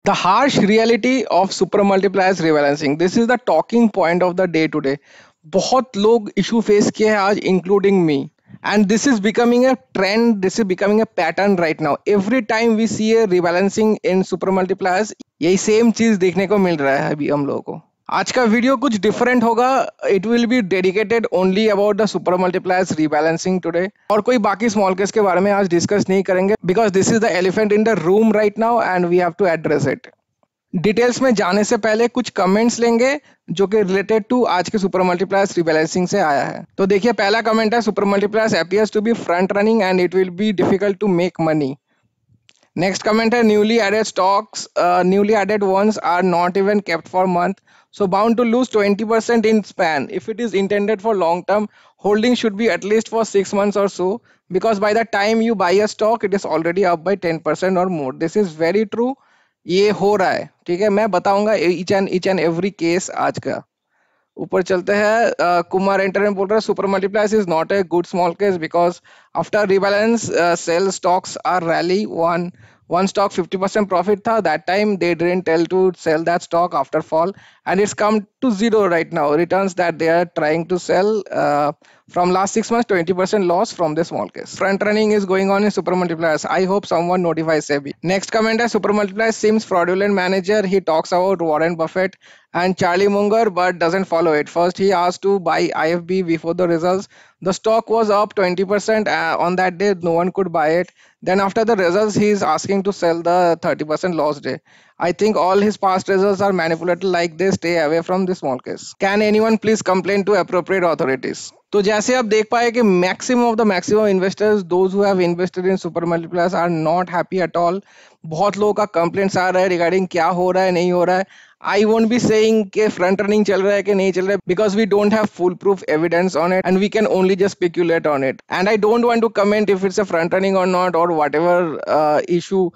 The harsh reality of super multipliers rebalancing. This is the talking point of the day today. बहुत लोग issue face किए हैं आज, including me. And this is becoming a trend. This is becoming a pattern right now. Every time we see a rebalancing in super multipliers, यही same चीज देखने को मिल रहा है अभी हम लोगों को. आज का वीडियो कुछ डिफरेंट होगा. It will be dedicated only about the super multipliers rebalancing today, और कोई बाकी स्मॉल केस के बारे में आज डिस्कस नहीं करेंगे because this is the elephant in the room right now and we have to address it. Details में जाने से पहले कुछ कमेंट्स लेंगे जो कि रिलेटेड टू आज के सुपर मल्टीप्लायर्स रीबैलेंसिंग से आया है. तो देखिए, पहला कमेंट है, super multipliers appears to be front running and it will be difficult to make money. Next comment है, newly added stocks, newly added ones are not even kept for month, so bound to lose 20% in span. If it is intended for long term, holding should be at least for 6 months or so, because by the time you buy a stock, it is already up by 10% or more. This is very true. ये हो रहा है, ठीक है. मैं बताऊंगा each and every case आज का. ऊपर चलते हैं. कुमार एंटर बोल रहा है, super multipliers is not a good small case because after rebalance sell stocks are rally. one stock 50% profit था, that time they didn't tell to sell that stock after fall, and it's come to zero right now. Returns that they are trying to sell from last 6 months, 20% loss from the small case. Front running is going on in super multipliers. I hope someone notifies SEBI. Next comment is, super multipliers seems fraudulent manager. He talks about Warren Buffett and Charlie Munger but doesn't follow it. First he asked to buy IFB before the results. The stock was up 20% on that day. No one could buy it. Then after the results, he is asking to sell the 30% loss day. I think all his past results are manipulated like this. Stay away from this small case. Can anyone please complain to appropriate authorities? तो जैसे आप देख पाए कि maximum of the maximum investors, those who have invested in super multipliers, are not happy at all. बहुत लोगों का complaints आ रहा है रिगार्डिंग क्या हो रहा है, नहीं हो रहा है. I won't be saying कि फ्रंट रनिंग चल रहा है कि नहीं चल रहा है, because we don't have fool proof evidence on it and we can only just speculate on it. And I don't want to comment if it's a front running or not, or whatever issue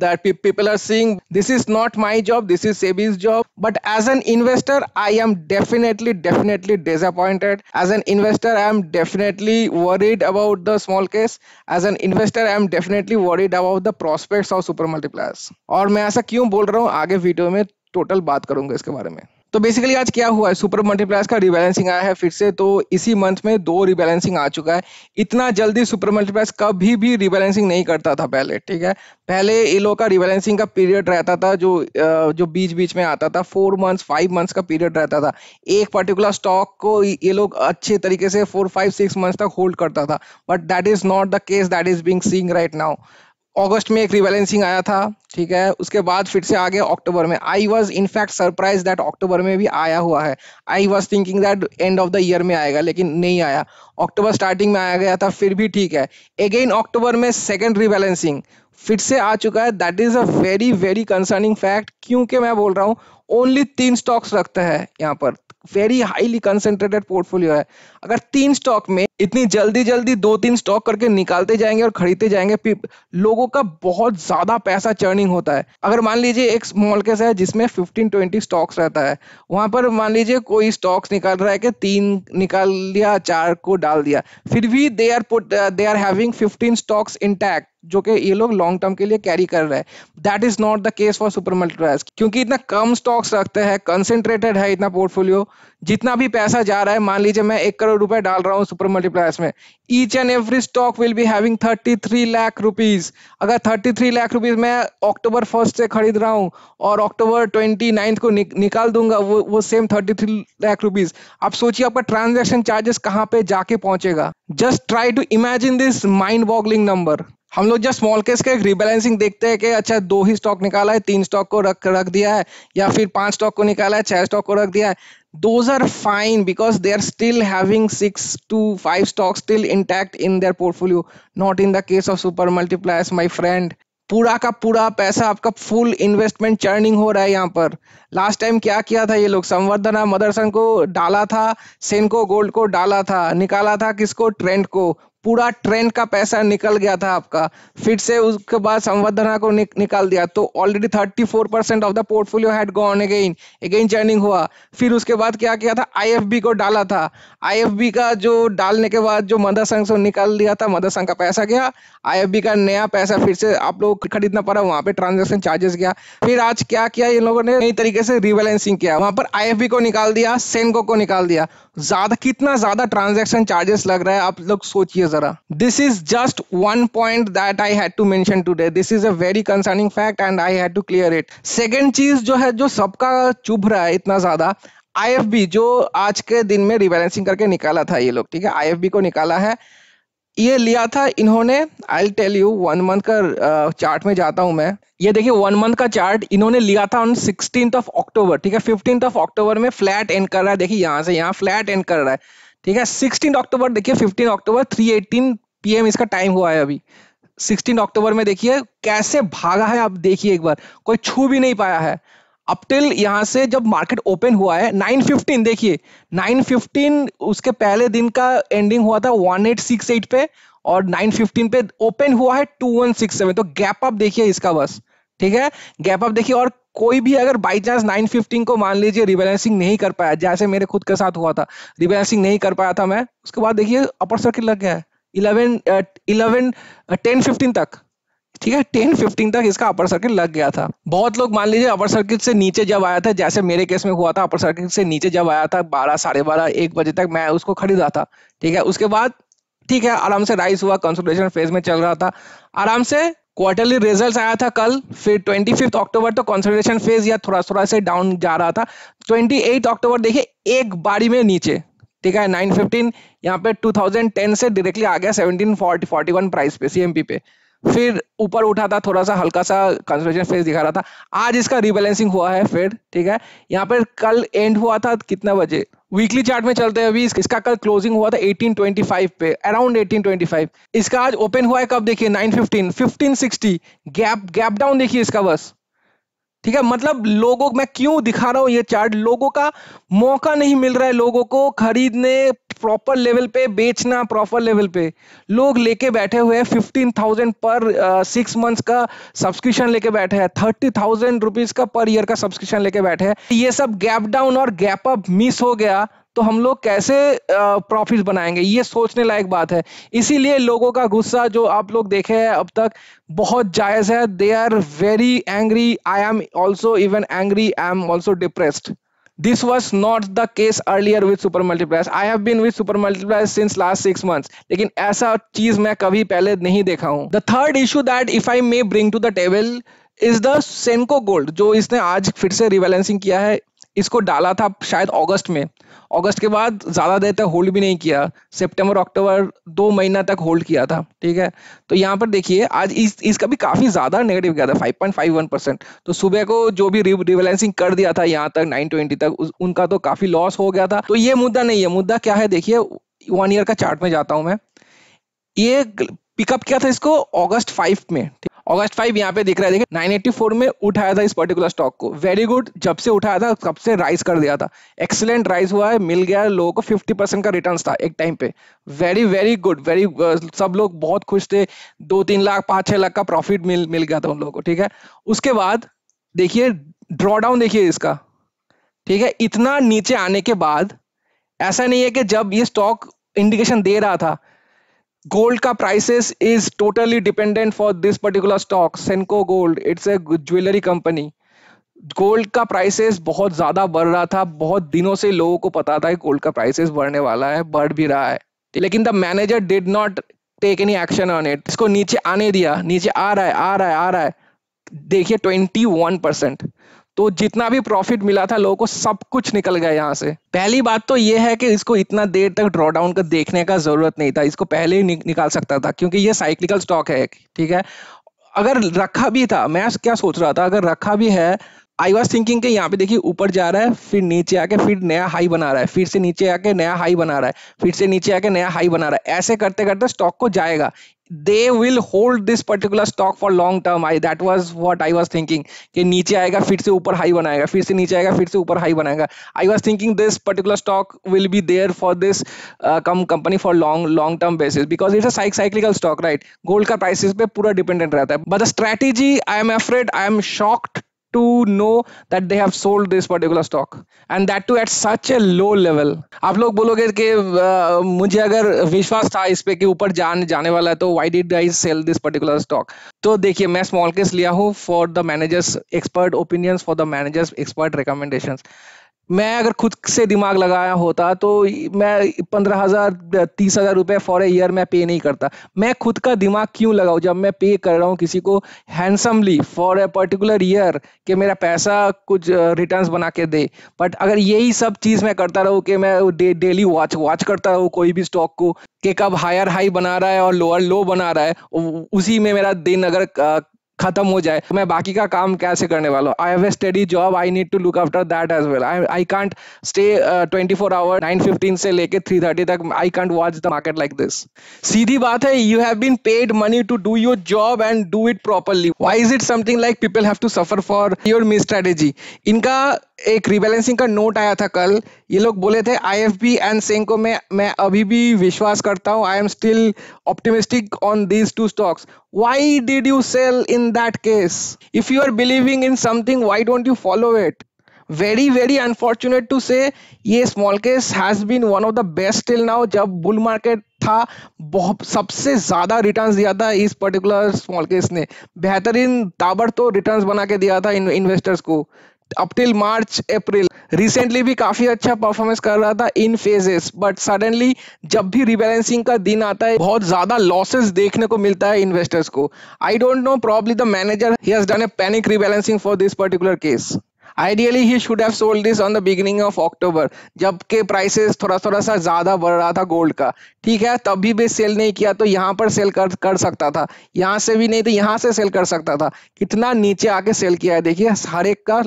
that people are seeing. This is not my job, this is SEBI's job. But as an investor, I am definitely disappointed. As an investor, I am definitely worried about the small case. As an investor, I am definitely worried about the prospects of super multipliers. और मैं ऐसा क्यों बोल रहा हूँ, आगे video में total बात करूंगा इसके बारे में. तो बेसिकली आज क्या हुआ है, सुपर मल्टीप्लायर्स का रिबैलेंसिंग आया है फिर से. तो इसी मंथ में 2 रिबैलेंसिंग आ चुका है. इतना जल्दी सुपर मल्टीप्लायर्स कभी भी रिबैलेंसिंग नहीं करता था पहले, ठीक है. पहले ये लोग का रिबैलेंसिंग का पीरियड रहता था जो बीच बीच में आता था. 4 मंथ्स 5 मंथ्स का पीरियड रहता था. एक पर्टिकुलर स्टॉक को ये लोग अच्छे तरीके से 4 5 6 मंथ्स तक होल्ड करता था. But that is not the case that is being seeing right now. अगस्त में एक रिबैलेंसिंग आया था, ठीक है. उसके बाद फिर से आगे अक्टूबर में. I was in fact surprise that अक्टूबर में भी आया हुआ है. I was thinking that end of the year में आएगा, लेकिन नहीं आया. अक्टूबर स्टार्टिंग में आया गया था, फिर भी ठीक है. अगेन अक्टूबर में सेकेंड रिबैलेंसिंग फिर से आ चुका है. That is a very concerning fact. क्योंकि मैं बोल रहा हूँ ओनली 3 स्टॉक्स रखते हैं यहाँ पर. वेरी हाईली कंसेंट्रेटेड पोर्टफोलियो है. अगर 3 स्टॉक में इतनी जल्दी 2-3 स्टॉक करके निकालते जाएंगे और खरीदते जाएंगे, लोगों का बहुत ज्यादा पैसा चर्निंग होता है. अगर मान लीजिए एक स्मॉल केस है जिसमें 15-20 स्टॉक्स रहता है, वहां पर मान लीजिए कोई स्टॉक्स निकाल रहा है कि 3 निकाल लिया, 4 को डाल दिया, फिर भी they are having 15 stocks intact जो कि ये लोग लॉन्ग टर्म के लिए कैरी कर रहे हैं. That is not the case for super multipliers, क्योंकि इतना कम स्टॉक्स रखते हैं, कंसेंट्रेटेड है इतना पोर्टफोलियो. जितना भी पैसा जा रहा है, मान लीजिए मैं 1 करोड़ रुपए डाल रहा हूँ सुपर मल्टीप्लायर्स में, each and every stock will be having 33 lakh rupees. अगर 33 लाख रुपीज मैं अक्टूबर 1 से खरीद रहा हूँ और अक्टूबर 29 को निकाल दूंगा वो सेम 33 लाख रुपीज, आप सोचिए आपका ट्रांजैक्शन चार्जेस कहाँ पे जाके पहुंचेगा. Just try to imagine this mind boggling number. हम लोग जस्ट स्मॉल केस का एक रिबैलेंसिंग देखते हैं कि अच्छा 2 ही स्टॉक निकाला है, 3 स्टॉक को रख दिया है, या फिर 5 स्टॉक को निकाला है, 6 स्टॉक को रख दिया है. Those are fine because they are still having 6 to 5 stocks still intact in their portfolio. Not in the case of super multipliers, my friend. पूरा का पूरा पैसा आपका फुल इन्वेस्टमेंट चर्निंग हो रहा है यहाँ पर. लास्ट टाइम क्या किया था ये लोग, संवर्धना मदरसन को डाला था, सेनको गोल्ड को डाला था, निकाला था किसको, ट्रेंड को. पूरा ट्रेंड का पैसा निकल गया था आपका, फिर से उसके बाद संवर्धना को निकाल दिया, तो already 34% of the portfolio had gone again, again churning हुआ। फिर उसके बाद क्या किया था, आईएफबी को डाला था, आईएफबी का जो डालने के बाद जो मदर संघ से निकाल दिया था, मदर संघ का पैसा गया, आईएफबी का नया पैसा फिर से आप लोग खरीदना पड़ा, वहां पे ट्रांजेक्शन चार्जेस गया। फिर आज क्या किया इन लोगों ने, नई तरीके से रिबैलेंसिंग किया, वहां पर आईएफबी को निकाल दिया, सेनको को निकाल दिया। ज्यादा कितना ज्यादा ट्रांजैक्शन चार्जेस लग रहा है आप लोग सोचिए जरा। This is just one point that I had to mention today, this is a very concerning fact and I had to clear it. Second चीज जो है, जो सबका चुभ रहा है इतना ज्यादा, आईएफबी जो आज के दिन में रिबैलेंसिंग करके निकाला था ये लोग, ठीक है, आईएफबी को निकाला है, ये लिया था इन्होंने, आई टेल यू 1 मंथ का चार्ट में जाता हूं मैं, ये देखिए 1 मंथ का चार्ट इन्होंने लिया था ऑन 16th ऑफ अक्टूबर, ठीक है, 15th ऑफ अक्टूबर में फ्लैट एंड कर रहा है, देखिए यहां से यहाँ फ्लैट एंड कर रहा है, ठीक है, 16 अक्टूबर देखिए, 15 अक्टूबर 3:18 PM इसका टाइम हुआ है अभी, 16 अक्टूबर में देखिए कैसे भागा है, आप देखिए एक बार, कोई छू भी नहीं पाया है अप टिल यहां से जब मार्केट ओपन हुआ है 9:15, देखिए 9:15 उसके पहले दिन का एंडिंग हुआ था 1868 पे, और 9:15 पे ओपन हुआ है 2167, तो गैप अप देखिए इसका बस, ठीक है, गैप अप देखिए। और कोई भी अगर बाई चांस 9:15 को मान लीजिए रिबैलेंसिंग नहीं कर पाया, जैसे मेरे खुद के साथ हुआ था, रिबैलेंसिंग नहीं कर पाया था मैं, उसके बाद देखिए अपर सर्किट लग गया है 10:15 तक, ठीक है, 10:15 तक इसका अपर सर्किट लग गया था। बहुत लोग मान लीजिए अपर सर्किट से नीचे जब आया था, जैसे मेरे केस में हुआ था, अपर सर्किट से नीचे जब आया था 12, 12:30, 1 बजे तक मैं उसको खरीदा था, ठीक है, उसके बाद ठीक है आराम से राइज हुआ, कंसोलिडेशन फेज में चल रहा था आराम से, क्वार्टरली रिजल्ट्स आया था कल, फिर 25 अक्टूबर तो कंसोलिडेशन फेज या थोड़ा थोड़ा से डाउन जा रहा था, 28 अक्टूबर देखिए एक बारी में नीचे, ठीक है, 9:15 यहाँ पे 2010 से डायरेक्टली आ गया 1741 प्राइस पे, सीएमपी पे, फिर ऊपर उठा था, थोड़ा सा हल्का सा कंसोलिडेशन फेज दिखा रहा था, आज इसका रिबैलेंसिंग हुआ है फिर, ठीक है, यहाँ पर कल एंड हुआ था कितना बजे, वीकली चार्ट में चलते हैं अभी, इसका कल क्लोजिंग हुआ था 1825 पे, अराउंड 1825, इसका आज ओपन हुआ है कब देखिए 9:15, 1560, गैप डाउन देखिए इसका बस, ठीक है, मतलब लोगों, मैं क्यों दिखा रहा हूं ये चार्ट, लोगों का मौका नहीं मिल रहा है, लोगों को खरीदने प्रॉपर लेवल पे, बेचना प्रॉपर लेवल पे, लोग लेके बैठे हुए हैं 15,000 पर 6 मंथ्स का सब्सक्रिप्शन लेके बैठे हैं, 30,000 रुपीज का पर ईयर का सब्सक्रिप्शन लेके बैठे हैं, ये सब गैप डाउन और गैप अप मिस हो गया तो हम लोग कैसे प्रॉफिट बनाएंगे, ये सोचने लायक बात है। इसीलिए लोगों का गुस्सा जो आप लोग देखे हैं अब तक बहुत जायज है, they are very angry, I am also even angry, I am also depressed. This was not the case earlier with super multipliers. I have been with super multipliers since last 6 months. लेकिन ऐसा चीज मैं कभी पहले नहीं देखा हूं। The third issue that if I may bring to the table is the Senco Gold, जो इसने आज फिर से रिबैलेंसिंग किया है, इसको डाला था शायद अगस्त में, अगस्त के बाद ज्यादा देर तक होल्ड भी नहीं किया, सितंबर अक्टूबर 2 महीना तक होल्ड किया था, ठीक है, तो यहाँ पर देखिए आज इसका भी काफी ज्यादा नेगेटिव गया था 5.51%, तो सुबह को जो भी रिबैलेंसिंग कर दिया था यहाँ तक 920 तक उनका तो काफी लॉस हो गया था। तो ये मुद्दा नहीं है, मुद्दा क्या है देखिए, 1 ईयर का चार्ट में जाता हूं मैं, ये पिकअप किया था इसको अगस्त 5 में, अगस्त 5 यहाँ पे दिख रहा है, देखिए 984 में उठाया था इस पर्टिकुलर स्टॉक को, वेरी गुड, जब से उठाया था तब से राइज कर दिया था, एक्सीलेंट राइज हुआ है, मिल गया लोगों को 50% का रिटर्न्स था एक टाइम पे, वेरी वेरी गुड, वेरी सब लोग बहुत खुश थे, 2-3 लाख 5-6 लाख का प्रॉफिट मिल गया था उन लोगों को, ठीक है। उसके बाद देखिए ड्रॉडाउन देखिए इसका, ठीक है, इतना नीचे आने के बाद ऐसा नहीं है कि जब ये स्टॉक इंडिकेशन दे रहा था, gold का prices is totally dependent for this particular stock, Senco Gold, it's a jewelry company, gold का प्राइसेस बहुत ज्यादा बढ़ रहा था, बहुत दिनों से लोगों को पता था कि गोल्ड का प्राइसेस बढ़ने वाला है, बढ़ भी रहा है, लेकिन the manager did not take any action on it, इसको नीचे आने दिया, नीचे आ रहा है, देखिए 21%, तो जितना भी प्रॉफिट मिला था लोगों को सब कुछ निकल गया यहाँ से। पहली बात तो ये है कि इसको इतना देर तक ड्रॉ डाउन का देखने का जरूरत नहीं था, इसको पहले ही निकाल सकता था, क्योंकि ये साइक्लिकल स्टॉक है, ठीक है, अगर रखा भी था, मैं क्या सोच रहा था, अगर रखा भी है आई वॉज थिंकिंग कि यहाँ पे देखिए ऊपर जा रहा है, फिर नीचे आके फिर नया हाई बना रहा है, फिर से नीचे आके नया हाई बना रहा है, फिर से नीचे आके नया हाई बना रहा है, ऐसे करते करते स्टॉक को जाएगा। They will hold this particular stock for long term. I that was what I was thinking कि नीचे आएगा फिर से ऊपर हाई बनाएगा, फिर से नीचे आएगा फिर से ऊपर हाई बनाएगा। I was thinking this particular stock will be there for this company for long long term basis, because it's a cyclical stock, right. Gold का प्राइसेस पे पूरा डिपेंडेंट रहता है। But the strategy, I am afraid, I am shocked to know that they have sold this particular stock and that too at such a low level. आप लोग बोलोगे कि मुझे अगर विश्वास था इस पे कि ऊपर जाने वाला है तो why did I sell this particular stock? तो देखिए मैं स्मॉल केस लिया हूँ for the managers expert opinions, for the managers expert recommendations. मैं अगर खुद से दिमाग लगाया होता तो मैं 15,000 30,000 रुपए फॉर ए ईयर मैं पे नहीं करता। मैं खुद का दिमाग क्यों लगाऊं जब मैं पे कर रहा हूं किसी को handsomely for a particular year कि मेरा पैसा कुछ रिटर्न्स बना के दे। बट अगर यही सब चीज मैं करता रहूं कि मैं डेली वॉच करता रहूं कोई भी स्टॉक को कि कब हायर हाई बना रहा है और लोअर लो बना रहा है, उसी में मेरा दिन अगर खत्म हो जाए तो मैं बाकी का काम कैसे करने वाला हूँ। I have a study job, I need to look after that as well. I can't stay 24 hour 9:15 से लेके 3:30 तक। I can't watch the market like this. सीधी बात है, you have been paid money to do your job and do it properly. Why is it something like people have to suffer for your miss strategy? इनका एक rebalancing का note आया था कल। ये लोग बोले थे आईएफबी एंड सेंको में मैं अभी भी विश्वास करता हूं, I am still optimistic on these two stocks. Why did you sell in that case? If you are believing in something, why don't you follow it? Very very unfortunate to say ये small case has been one of the best till now. जब bull market था बहुत सबसे ज्यादा returns दिया था इस particular small case ने, बेहतरीन ताबड़तोड़ रिटर्न्स बना के दिया था इन्वेस्टर्स को अप टिल मार्च अप्रैल। रिसेंटली भी काफी अच्छा परफॉर्मेंस कर रहा था इन फेजेस, बट सडनली जब भी रिबैलेंसिंग का दिन आता है बहुत ज्यादा लॉसेस देखने को मिलता है इन्वेस्टर्स को। आई don't no, probably the manager he has done A panic rebalancing for this particular case. Ideally, he should have sold this on the beginning of October, जबकि प्राइसेस थोड़ा सा ज्यादा बढ़ रहा था गोल्ड का। ठीक है, तभी भी सेल नहीं किया तो यहाँ पर सेल कर सकता था, यहाँ से भी नहीं तो यहाँ से सेल कर सकता था। कितना नीचे आके सेल किया है देखिए, हर एक का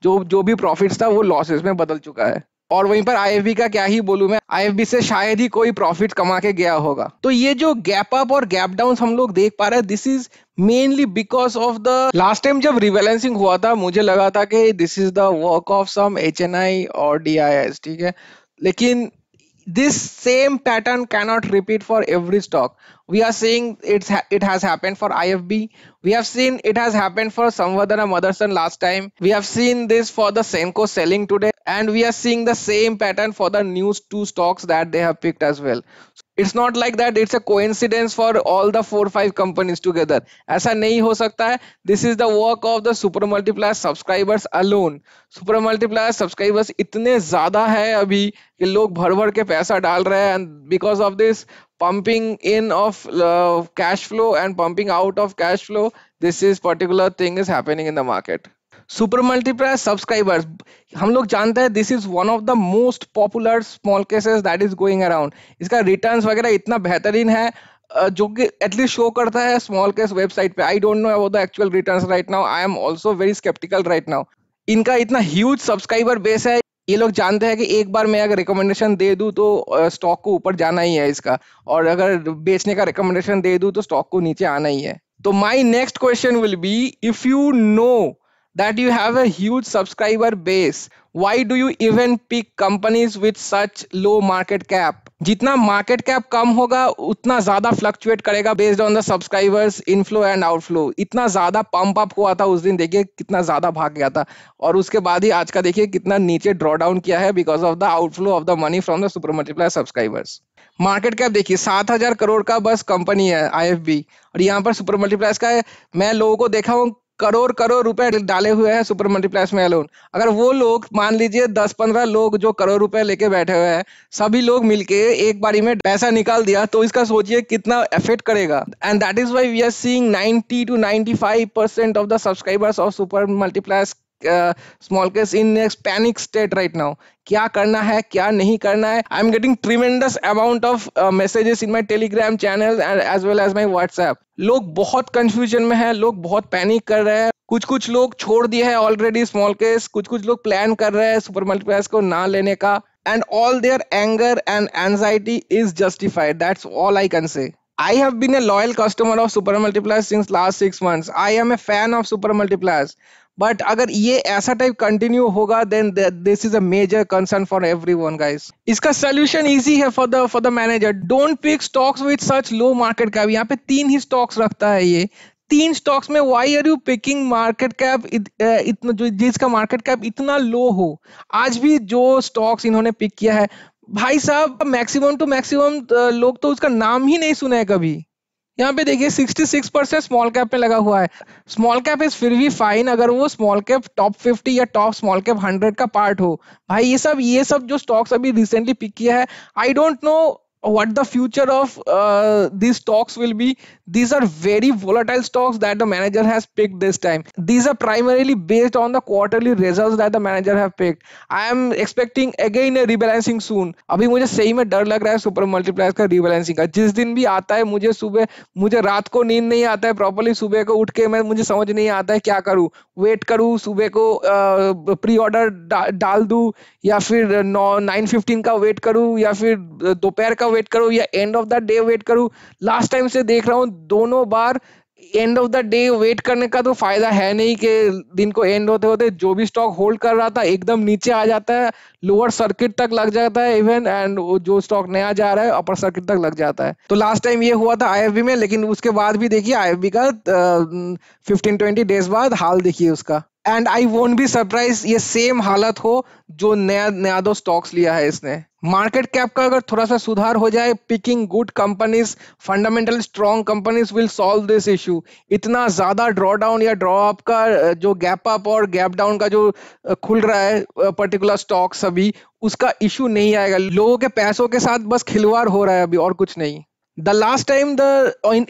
जो भी प्रॉफिट्स था वो लॉसेस में बदल चुका है। और वहीं पर आईएफबी का क्या ही बोलूं मैं, आईएफबी से शायद ही कोई प्रॉफिट कमा के गया होगा। तो ये जो गैप अप और गैप डाउन हम लोग देख पा रहे हैं, this is mainly because of the last time जब रिबैलेंसिंग हुआ था मुझे लगा था कि this is the work of some HNI और डीआईएस, ठीक है। लेकिन this same pattern cannot repeat for every stock. We are seeing it has happened for IFB. We have seen it has happened for Samvardhana Motherson last time. We have seen this for the Senco selling today, and we are seeing the same pattern for the new two stocks that they have picked as well. It's not like that it's a coincidence for all the 4-5 companies together. ऐसा नहीं हो सकता है। This is the work of the Super Multiplier subscribers alone. Super Multiplier subscribers इतने ज्यादा है अभी कि लोग भर भर के पैसा डाल रहे हैं, and because of this pumping in of cash flow and pumping out of cash flow, this is particular thing is happening in the market. Super multiplier subscribers हम लोग जानते हैं this is one of the most popular small cases that is going around. इसका returns वगैरह इतना बेहतरीन है जो कि एटलीस्ट शो करता है स्मॉल केस वेबसाइट पे। I don't know about the actual returns right now, I am also very sceptical right now. इनका इतना ह्यूज सब्सक्राइबर बेस है, ये लोग जानते हैं कि एक बार मैं अगर रिकमेंडेशन दे दूं तो स्टॉक को ऊपर जाना ही है इसका, और अगर बेचने का रिकमेंडेशन दे दूं तो स्टॉक को नीचे आना ही है। तो my next question will be, if you know that you have a huge subscriber base, why do you even pick companies with such low market cap? जितना मार्केट कैप कम होगा उतना ज्यादा फ्लक्चुएट करेगा based on the subscribers inflow and outflow. इतना ज्यादा pump up हुआ था उस दिन, देखिए कितना ज्यादा भाग गया था, और उसके बाद ही आज का देखिए कितना नीचे ड्रॉ डाउन किया है because of the outflow of the money from the super multiplier subscribers. Market cap देखिए 7,000 करोड़ का बस कंपनी है आईएफबी, और यहाँ पर सुपर मल्टीप्लायर्स का है, मैं लोगों को देखा हूँ करोड़ करोड़ रुपए डाले हुए हैं सुपर मल्टीप्लायर्स में अलोन। अगर वो लोग मान लीजिए 10-15 लोग जो करोड़ रुपए लेके बैठे हुए हैं, सभी लोग मिलके एक बारी में पैसा निकाल दिया तो इसका सोचिए कितना इफेक्ट करेगा। And that is why we are seeing 90 to 95% of the subscribers of super multipliers small case in a panic state right now. क्या करना है क्या नहीं करना है. I am getting tremendous amount of messages in my Telegram channel and as well as my WhatsApp. लोग बहुत confusion में है, लोग बहुत पैनिक कर रहे हैं. कुछ कुछ लोग छोड़ दिए हैं ऑलरेडी स्मॉल केस, कुछ कुछ लोग प्लान कर रहे हैं सुपर मल्टीप्लायर्स को ना लेने का. And all their anger and anxiety is justified. That's all I can say. I have been a loyal customer of Super Multipliers since last 6 months. I am a fan of Super Multipliers. But अगर ये ऐसा type continue होगा then this is a major concern for everyone, guys. इसका solution easy है for the manager. Don't pick stocks with such low market cap. यहाँ पे 3 ही stocks रखता है ये. 3 स्टॉक्स में why are you picking market cap इतना, जो जिसका मार्केट कैप इतना लो हो. आज भी जो स्टॉक्स इन्होंने पिक किया है भाई साहब, मैक्सिमम टू मैक्सिमम लोग तो उसका नाम ही नहीं सुने कभी. यहाँ पे देखिए 66% स्मॉल कैप में लगा हुआ है. स्मॉल कैप इज फिर भी फाइन अगर वो स्मॉल कैप टॉप 50 या टॉप स्मॉल कैप 100 का पार्ट हो. भाई ये सब जो स्टॉक्स अभी रिसेंटली पिक किया है, आई don't no what the future of these stocks will be. These are very volatile stocks that the manager has picked this time. These are primarily based on the quarterly results that the manager have picked. I am expecting again a rebalancing soon. अभी मुझे सही में डर लग रहा है super multipliers का rebalancing का. जिस दिन भी आता है मुझे रात को नींद नहीं आता है प्रॉपर्ली. सुबह को उठ के मुझे समझ नहीं आता है क्या करूं. वेट करूं सुबह को प्री ऑर्डर डाल दूं, या फिर 9:15 का वेट करूं, या फिर दोपहर का वेट करूं, या end of the day wait करूं. लास्ट टाइम से देख रहा हूं दोनों बार end of the day wait करने का तो फायदा है नहीं कि दिन को एंड होते होते जो भी स्टॉक होल्ड कर रहा था एकदम नीचे आ जाता है, लोअर सर्किट तक लग जाता है इवन, एंड जो स्टॉक नया जा रहा है अपर सर्किट तक लग जाता है. तो लास्ट टाइम ये हुआ था आईएफबी में, लेकिन उसके बाद भी देखिए आईएफबी का 15-20 डेज बाद हाल देखिए उसका. And I won't be surprise ये सेम हालत हो जो नया दो स्टॉक्स लिया है इसने. मार्केट कैप का अगर थोड़ा सा सुधार हो जाए, picking good companies, fundamental strong companies will solve this issue. इतना ज्यादा ड्रॉ डाउन या ड्रॉ अप का जो गैप अप और गैप डाउन का जो खुल रहा है पर्टिकुलर स्टॉक सभी, उसका इशू नहीं आएगा. लोगों के पैसों के साथ बस खिलवाड़ हो रहा है अभी और कुछ नहीं. The last time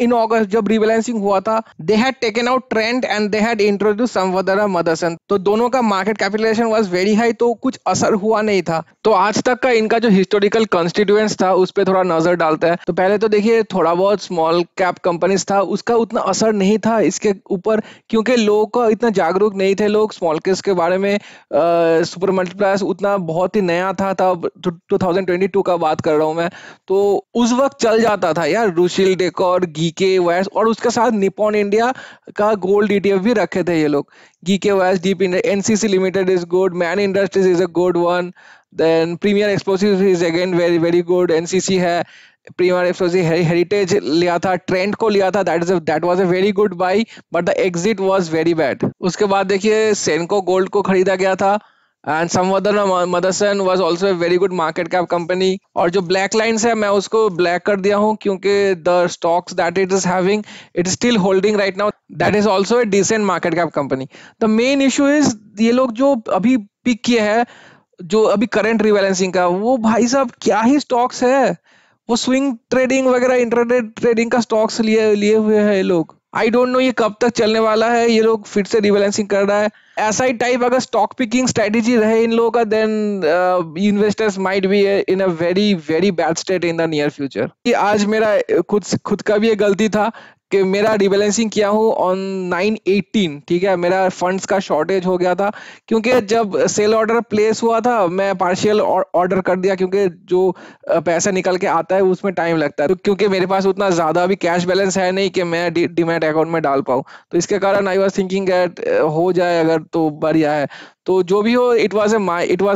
in August जब rebalancing हुआ था, they had taken out Trent and they had introduced Samvardhana Motherson. तो दोनों का market capitalization was very high, तो कुछ असर हुआ नहीं था. तो आज तक का इनका जो historical constituents था उस पे थोड़ा नजर डालता है. तो पहले तो देखिए थोड़ा बहुत small cap companies था, उसका उतना असर नहीं था इसके ऊपर, क्योंकि लोग को इतना जागरूक नहीं थे लोग small caps के बारे में. सुपर मल्टीप्लायर्स उतना बहुत ही नया था तब, 2022 का बात कर रहा हूँ मैं. तो उस वक्त चल जाता था यार, रुशिल डेकोर, गीके वायर्स, और उसके साथ निपॉन इंडिया का गोल्ड ईटीएफ भी रखे थे ये लोग. GK Wires, Deep India, NCC Limited is good, Man Industries is a good one, then Premier Explosive is again very very good. NCC है, प्रीमियर एक्सप्लोसिव, हेरिटेज लिया था, ट्रेंड को लिया था, that was a very good buy, but the exit was very bad. उसके बाद देखिए Senco Gold को खरीदा गया था, and Samvardhana Motherson was also a very good market cap company. और जो ब्लैक लाइंस है मैं उसको ब्लैक कर दिया हूँ क्योंकि the stocks that it is having, it is still holding right now. That is also a decent market cap company. The main issue is ये लोग जो अभी पिक किए हैं, जो अभी करंट रीबैलेंसिंग का, वो भाई साहब क्या ही स्टॉक्स है. वो स्विंग ट्रेडिंग वगैरह, इंट्राडे ट्रेडिंग का स्टॉक्स लिए हुए हैं ये लोग. आई डोंट नो ये कब तक चलने वाला है. ये लोग फिर से रिबैलेंसिंग कर रहा है. ऐसा ही टाइप अगर स्टॉक पिकिंग स्ट्रेटेजी रहे इन लोगों का, then investors might be in a very very bad state in the near future. आज मेरा खुद का भी एक गलती था कि मेरा रिबैलेंसिंग किया हूँ ऑन 9/18. ठीक है, मेरा फंड्स का शॉर्टेज हो गया था क्योंकि जब सेल ऑर्डर प्लेस हुआ था मैं पार्शियल ऑर्डर कर दिया, क्योंकि जो पैसा निकल के आता है उसमें टाइम लगता है. तो क्योंकि मेरे पास उतना ज्यादा अभी कैश बैलेंस है नहीं कि मैं डीमैट अकाउंट में डाल पाऊँ, तो इसके कारण आई वाज थिंकिंग दैट हो जाए अगर तो बढ़िया है. तो जो भी हो, इट वाज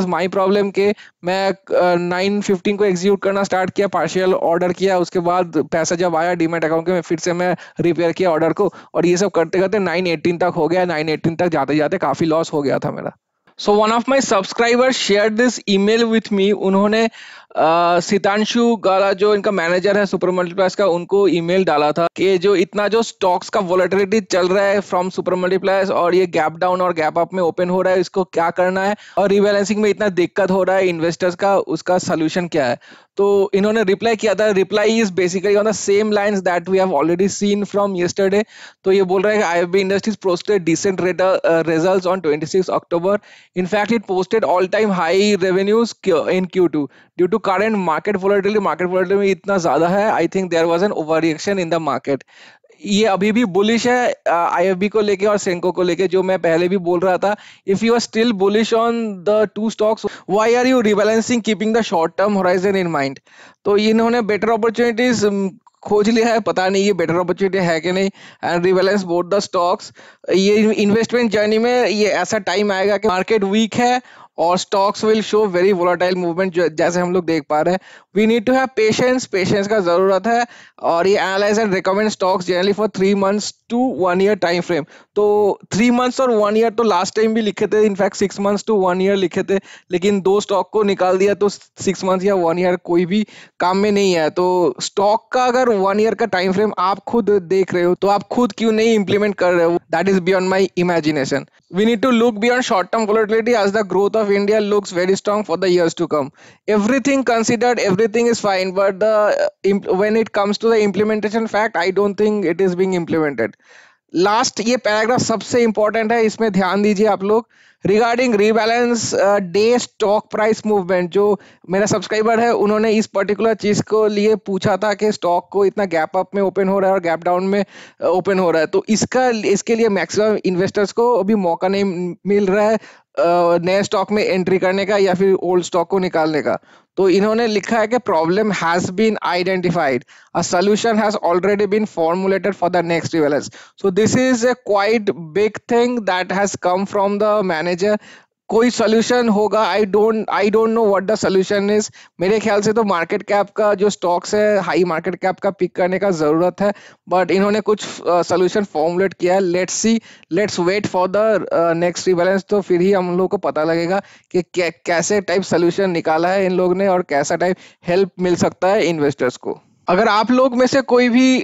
माई प्रॉब्लम के मैं 9:15 को एग्जीक्यूट करना स्टार्ट किया, पार्शियल ऑर्डर किया. उसके बाद पैसा जब आया डीमैट अकाउंट के, फिर से मैं रिपेयर किया ऑर्डर को, और ये सब करते करते 9:18 तक हो गया. 9:18 तक जाते जाते काफी लॉस हो गया था मेरा. So one of my subscribers shared this email with me. उन्होंने सितांशु गाला जो इनका मैनेजर है सुपर मल्टीप्लायर्स का, उनको ईमेल डाला था कि जो इतना जो स्टॉक्स का वोलेटिलिटी चल रहा है फ्रॉम सुपर मल्टीप्लायर्स और ये गैप डाउन और गैप अप में ओपन हो रहा है, इसको क्या करना है, और रिबैलेंसिंग में इतना दिक्कत हो रहा है इन्वेस्टर्स का, उसका सोल्यूशन क्या है। तो इन्होंने रिप्लाई किया था, reply is basically on the same lines that we have already seen from yesterday. तो ये बोल रहा है कि IFB industries posted decent results on 26 October. In fact, it posted all-time high revenues in Q2 due to current market volatility. Market volatility इतना ज्यादा है, I think there was an overreaction in the market. ये अभी भी bullish है IFB को लेके और सेंको को लेके, जो मैं पहले भी बोल रहा था। If you are still bullish on the two stocks, why are you rebalancing keeping the short term horizon in mind. तो इन्होंने बेटर अपॉर्चुनिटीज खोज लिया है, पता नहीं ये बेटर अपॉर्चुनिटी है कि नहीं, and rebalance both the stocks. ये इन्वेस्टमेंट जर्नी में ये ऐसा टाइम आएगा कि मार्केट वीक है और stocks will show very volatile movement, जैसे हम लोग देख पा रहे हैं। We need to have patience, patience का जरूरत है। और ये analyse and recommend stocks generally for 3 months to 1 year time frame. तो 3 months और 1 year तो लास्ट टाइम भी लिखे थे, इनफैक्ट 6 months to 1 year लिखे थे, लेकिन दो स्टॉक को निकाल दिया तो 6 months या 1 year कोई भी काम में नहीं है। तो स्टॉक का अगर 1 year का टाइम फ्रेम आप खुद देख रहे हो तो आप खुद क्यों नहीं इंप्लीमेंट कर रहे हो, that is beyond my imagination. We need to look beyond short-term volatility as the growth of India looks very strong for the years to come. Everything considered, everything is fine, but when it comes to the implementation fact, I don't think it is being implemented. Last ये paragraph सबसे important है, इसमें ध्यान दीजिए आप लोग। Regarding rebalance day stock price movement, जो मेरा सब्सक्राइबर है उन्होंने इस पर्टिकुलर चीज को लिए पूछा था कि स्टॉक को इतना गैप अप में ओपन हो रहा है और गैप डाउन में ओपन हो रहा है, तो इसके लिए मैक्सिमम इन्वेस्टर्स को अभी मौका नहीं मिल रहा है नए स्टॉक में एंट्री करने का या फिर ओल्ड स्टॉक को निकालने का। तो इन्होंने लिखा है कि problem has been identified, a solution has already been formulated for the next rebalance. So this is a quite big thing that has come from the manager। कोई सोल्यूशन होगा, आई don't know what the solution is. मेरे ख्याल से तो market cap का जो stocks है high market cap का पिक करने का जरूरत है, बट इन्होंने कुछ सोल्यूशन फॉर्मुलेट किया है। Let's see, let's wait for the next rebalance, तो फिर ही हम लोग को पता लगेगा कि कैसे टाइप सोल्यूशन निकाला है इन लोग ने और कैसा टाइप हेल्प मिल सकता है इन्वेस्टर्स को। अगर आप लोग में से कोई भी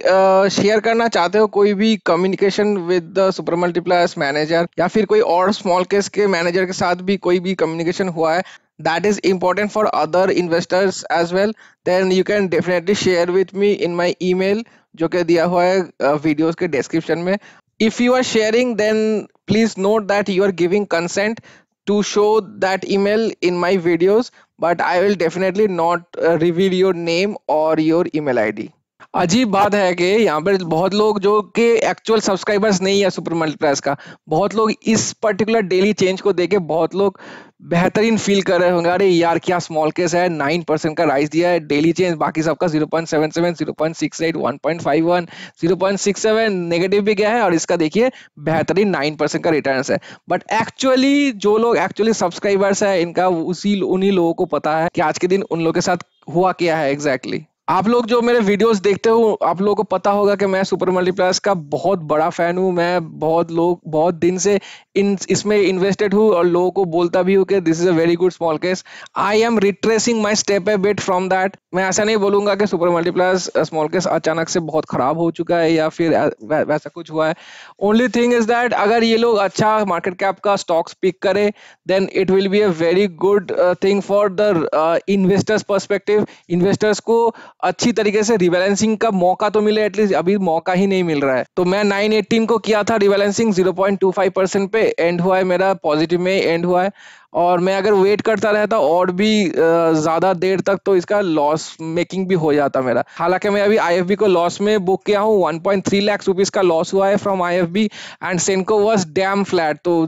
शेयर करना चाहते हो कोई भी communication with the super multipliers manager या फिर कोई और स्मॉल केस के मैनेजर के साथ भी कोई भी कम्युनिकेशन हुआ है that is important for other investors as well, then you can definitely share with me in my email जो कि दिया हुआ है वीडियोस के डिस्क्रिप्शन में। if you are sharing then please note that you are giving consent to show that email in my videos, but I will definitely not reveal your name or your email ID। अजीब बात है कि यहाँ पर बहुत लोग जो कि एक्चुअल सब्सक्राइबर्स नहीं है सुपर मल्टीप्लायर्स का, बहुत लोग इस पर्टिकुलर डेली चेंज को देके बहुत लोग बेहतरीन फील कर रहे होंगे, अरे यार क्या स्मॉल केस है, 9% का राइज दिया है डेली चेंज, बाकी सबका 0.77, 0.68, 1.51, 0.67 नेगेटिव भी गया है और इसका देखिए बेहतरीन 9% का रिटर्न है। बट एक्चुअली जो लोग एक्चुअली सब्सक्राइबर्स है इनका उन्हीं लोगों को पता है कि आज के दिन उन लोगों के साथ हुआ क्या है एग्जैक्टली। आप लोग जो मेरे वीडियोस देखते हो आप लोगों को पता होगा कि मैं सुपर मल्टीप्लायर्स का बहुत बड़ा फैन हूं। मैं बहुत दिन से इसमें इन्वेस्टेड हूं और लोगों को बोलता भी हूं कि this is a very good small case. I am retracing my step A bit from that. मैं ऐसा नहीं बोलूंगा कि सुपर मल्टीप्लायर्स स्मॉल केस अचानक से बहुत खराब हो चुका है या फिर वैसा कुछ हुआ है। ओनली थिंग इज दैट अगर ये लोग अच्छा मार्केट कैप का स्टॉक्स पिक करे then it will be a very good thing for the investors perspective. Investors को अच्छी तरीके से रिबैलेंसिंग का मौका तो मिले, एटलीस्ट अभी मौका ही नहीं मिल रहा है। तो मैं 918 को किया था रिबैलेंसिंग, 0.25% पे एंड हुआ है मेरा, पॉजिटिव में एंड हुआ है। और मैं अगर वेट करता रहता और भी ज्यादा देर तक तो इसका लॉस मेकिंग भी हो जाता मेरा। हालांकि मैं अभी आईएफबी को लॉस में बुक किया हूँ, 1.3 लाख रुपीज का लॉस हुआ है from IFB and Senco was dam flat. तो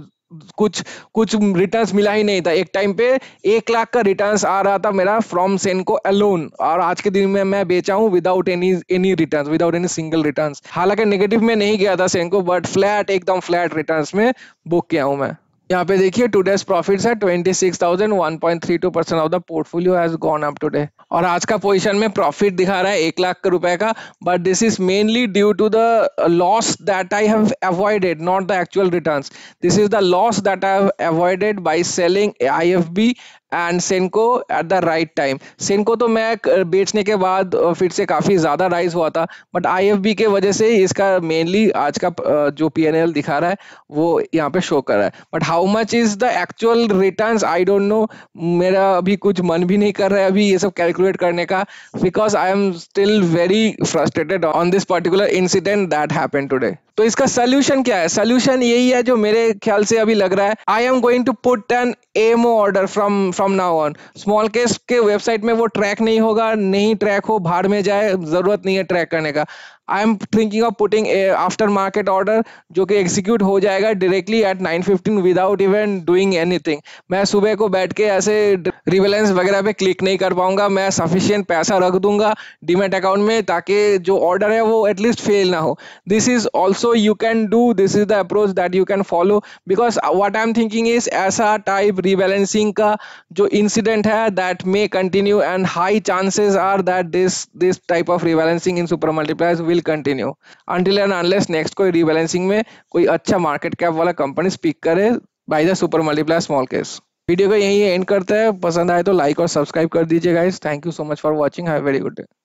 कुछ रिटर्न्स मिला ही नहीं था। एक टाइम पे 1 लाख का रिटर्न्स आ रहा था मेरा फ्रॉम सेनको अलोन, और आज के दिन में मैं बेचा हूं without any returns, without any single returns. हालांकि नेगेटिव में नहीं गया था सेनको, बट फ्लैट एकदम फ्लैट रिटर्न्स में बुक किया हूं मैं। यहाँ पे देखिए टुडेस प्रॉफिट्स है 26,000, 1.32% of the portfolio has gone up today. और आज का पोजीशन में प्रॉफिट दिखा रहा है 1 लाख रुपए का, but this is mainly due to the loss that I have avoided, not the actual returns. This is the loss that I have avoided by selling IFB and Senco at the right time. Senco तो मैं बेचने के बाद फिर से काफी ज्यादा rise हुआ था, बट आईएफबी के वजह से इसका मेनली आज का जो पीएनएल दिखा रहा है वो यहाँ पे शो कर रहा है। But how much is the actual returns I don't no, मेरा अभी कुछ मन भी नहीं कर रहा है अभी ये सब कैलकुलेट करने का, because I am still very frustrated on this particular incident that happened today. तो इसका सोल्यूशन क्या है? सोल्यूशन यही है जो मेरे ख्याल से अभी लग रहा है, I am going to put an MO order from now on. Smallcase के वेबसाइट में वो ट्रैक नहीं होगा, नहीं ट्रैक हो भाड़ में जाए, जरूरत नहीं है ट्रैक करने का। आई am thinking of putting after market order जो कि एग्जीक्यूट हो जाएगा directly at 9:15 without even doing anything. मैं सुबह को बैठ के ऐसे रिवेलेंस वगैरह पे क्लिक नहीं कर पाऊंगा, मैं सफिशिएंट पैसा रख दूंगा डीमैट अकाउंट में ताकि जो ऑर्डर है वो एटलीस्ट फेल ना हो। This is also you can do, this is the approach that you can follow, because what I am thinking is ऐसा टाइप रीबैलेंसिंग का जो इंसिडेंट है that may continue and high chances are that this type of rebalancing in super multipliers will continue until and unless next कोई रीबैलेंसिंग में कोई अच्छा market cap वाला कंपनी स्पीक करे by the super multiplier smallcase. Video को यहीं and करते हैं, पसंद आए तो लाइक और सब्सक्राइब कर दीजिए guys. Thank you so much for watching, have a very good day.